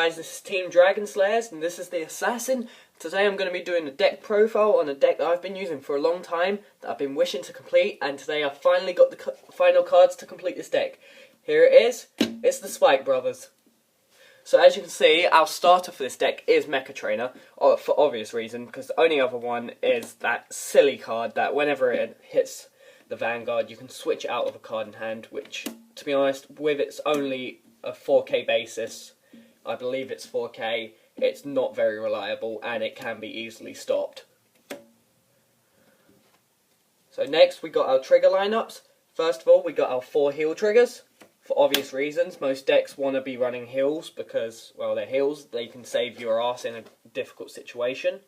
guys, this is Team Dragon Slayers and this is the Assassin. Today I'm going to be doing a deck profile on a deck that I've been using for a long time, that I've been wishing to complete, and today I finally got the final cards to complete this deck. Here it is, it's the Spike Brothers. So as you can see, our starter for this deck is Mecha Trainer, for obvious reason, because the only other one is that silly card that whenever it hits the vanguard you can switch it out of a card in hand, which, to be honest, with its only a 4K basis, I believe it's 4K, it's not very reliable and it can be easily stopped. So next we got our trigger lineups. First of all, we got our 4 heal triggers. For obvious reasons, most decks want to be running heals because, well, they're heals, they can save your ass in a difficult situation.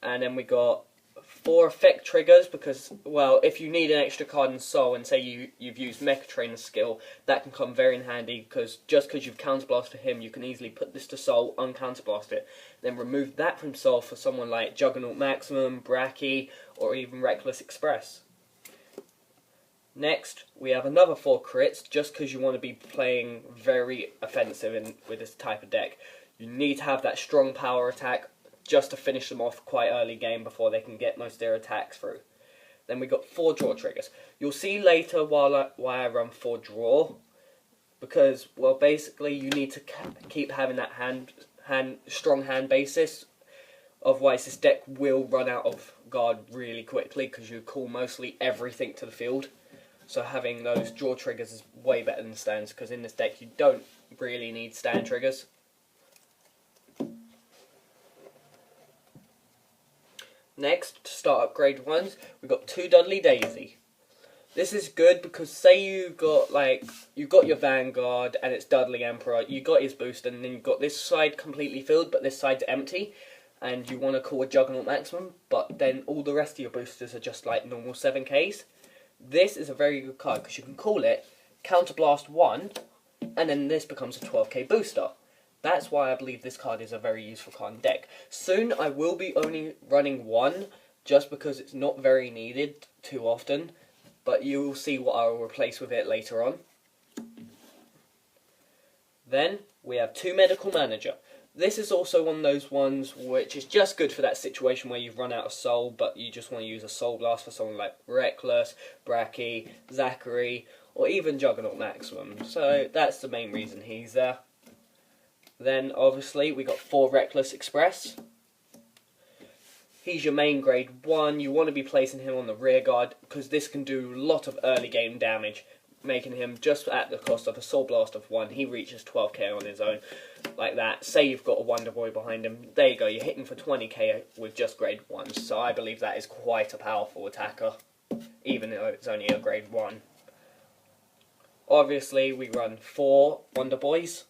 And then we got 4 effect triggers because, well, if you need an extra card in Soul and say you've used Mecha Trainer's skill, that can come very in handy because just because you've counterblasted him, you can easily put this to Soul, uncounterblast it, then remove that from Soul for someone like Juggernaut Maximum, Bracky, or even Reckless Express. Next, we have another 4 crits just because you want to be playing very offensive with this type of deck. You need to have that strong power attack just to finish them off quite early game before they can get most of their attacks through. Then we got 4 draw triggers. You'll see later why I run 4 draw, because, well, basically you need to keep having that strong hand basis, otherwise this deck will run out of guard really quickly because you call mostly everything to the field. So having those draw triggers is way better than stands, because in this deck you don't really need stand triggers. Next, to start up grade 1s, we've got 2 Dudley Daisy. This is good because say you got your Vanguard and it's Dudley Emperor, you got his booster and then you've got this side completely filled but this side's empty, and you want to call a Juggernaut Maximum, but then all the rest of your boosters are just like normal 7Ks. This is a very good card because you can call it, Counterblast 1, and then this becomes a 12K booster. That's why I believe this card is a very useful card in deck. Soon I will be only running 1, just because it's not very needed too often, but you will see what I will replace with it later on. Then we have 2 Medical Manager. This is also one of those ones which is just good for that situation where you've run out of Soul, but you just want to use a Soul Blast for someone like Reckless, Bracky, Zachary, or even Juggernaut Maximum. So that's the main reason he's there. Then, obviously, we got 4 Reckless Express. He's your main grade 1. You want to be placing him on the rear guard, because this can do a lot of early game damage, making him just at the cost of a Soul Blast of 1. He reaches 12k on his own, like that. Say you've got a Wonder Boy behind him. There you go, you're hitting for 20k with just grade 1s. So I believe that is quite a powerful attacker, even though it's only a grade 1. Obviously, we run 4 Wonder Boys.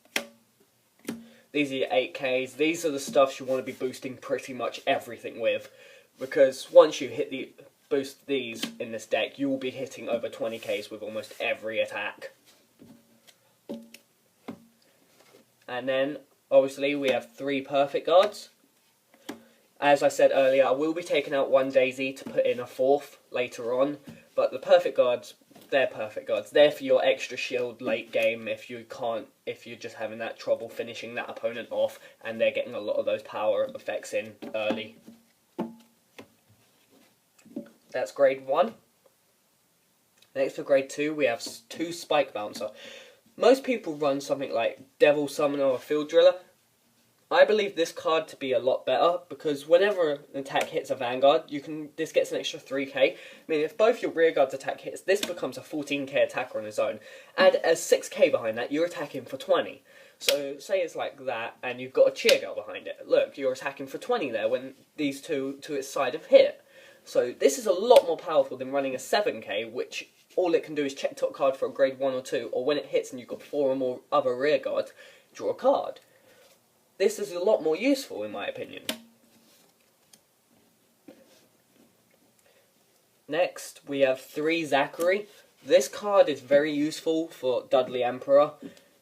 These are your 8Ks. These are the stuffs you want to be boosting pretty much everything with, because once you boost these in this deck, you will be hitting over 20Ks with almost every attack. And then, obviously, we have 3 Perfect Guards. As I said earlier, I will be taking out 1 Daisy to put in a 4th later on, but the Perfect Guards, they're Perfect Guards. They're for your extra shield late game if you're just having that trouble finishing that opponent off and they're getting a lot of those power effects in early. That's grade 1. Next for grade 2 we have 2 Spike Bouncer. Most people run something like Devil Summoner or Field Driller. I believe this card to be a lot better because whenever an attack hits a Vanguard, this gets an extra 3k. I mean, if both your rear guards attack hits, this becomes a 14k attacker on his own. Add a 6k behind that, you're attacking for 20. So say it's like that, and you've got a Cheer Girl behind it. Look, you're attacking for 20 there when these two to its side have hit. So this is a lot more powerful than running a 7k, which all it can do is check top card for a grade 1 or 2, or when it hits and you've got 4 or more other rear guards, draw a card. This is a lot more useful, in my opinion. Next, we have 3 Zachary. This card is very useful for Dudley Emperor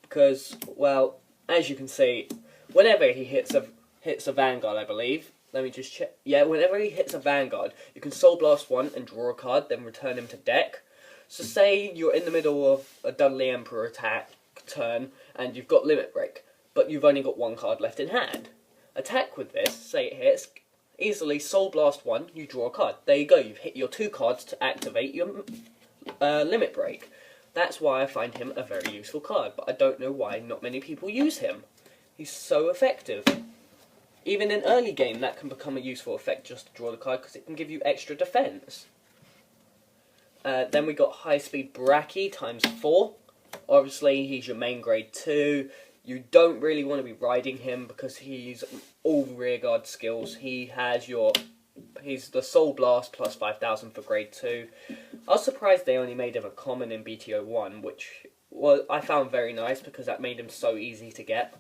because, well, as you can see, whenever he hits a Vanguard, I believe. Let me just check. Yeah, whenever he hits a Vanguard, you can Soul Blast 1 and draw a card, then return him to deck. So say you're in the middle of a Dudley Emperor attack turn, and you've got Limit Break. but you've only got one card left in hand. Attack with this, say it hits, easily Soul Blast 1, you draw a card. There you go, you've hit your 2 cards to activate your Limit Break. That's why I find him a very useful card, but I don't know why not many people use him. He's so effective. Even in early game, that can become a useful effect just to draw the card, because it can give you extra defense. Then we got High Speed Bracky times 4. Obviously, he's your main grade 2. You don't really want to be riding him because he's all rearguard skills. He's the Soul Blast plus 5,000 for grade 2. I was surprised they only made him a common in BTO 1, which I found very nice because that made him so easy to get.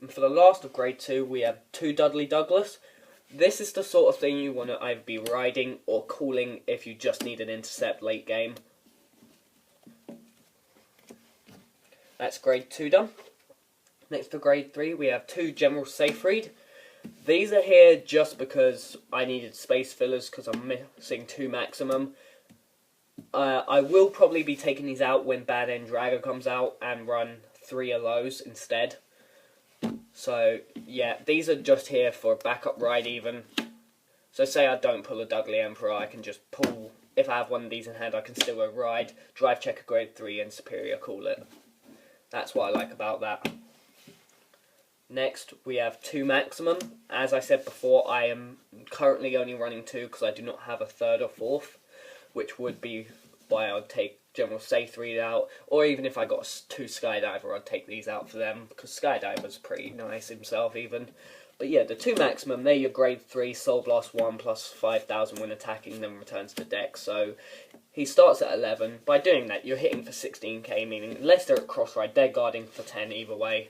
And for the last of grade 2, we have 2 Dudley Douglas. This is the sort of thing you want to either be riding or calling if you just need an intercept late game. That's grade 2 done. Next for grade 3, we have 2 General Seyfried. These are here just because I needed space fillers because I'm missing 2 maximum. I will probably be taking these out when Bad End Dragger comes out and run 3 of those instead. So, yeah, these are just here for backup ride even. So say I don't pull a Dudley Emperor, I can just pull, if I have one of these in hand, I can still go ride, drive check a grade 3 and superior call it. That's what I like about that. Next, we have 2 maximum. As I said before, I am currently only running 2 because I do not have a 3rd or 4th, which would be why I would take General Seyfried out, or even if I got 2 Skydiver, I'd take these out for them, because Skydiver's pretty nice himself even. But yeah, the 2 maximum, they're your grade 3, Soul Blast 1 plus 5,000 when attacking, then returns to deck, so he starts at 11. By doing that, you're hitting for 16k, meaning unless they're at cross ride, they're guarding for 10 either way,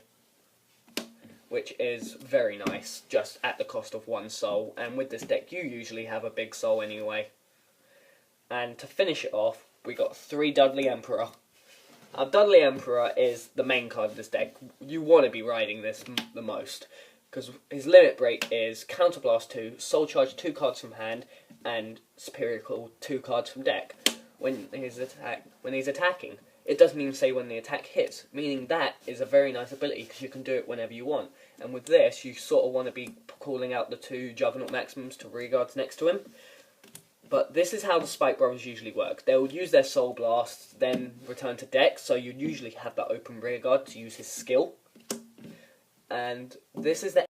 which is very nice, just at the cost of 1 soul, and with this deck you usually have a big soul anyway. And to finish it off, we got 3 Dudley Emperor. Now, Dudley Emperor is the main card of this deck. You want to be riding this the most, because his limit break is Counterblast 2, Soul Charge 2 cards from hand, and Superior Call 2 cards from deck. When he's attacking, it doesn't even say when the attack hits, meaning that is a very nice ability because you can do it whenever you want. And with this, you sort of want to be calling out the 2 Juggernaut Maximums to rearguards next to him. But this is how the Spike Brothers usually work. They'll use their Soul Blasts, then return to deck, so you usually have that open rearguard to use his skill. And this is the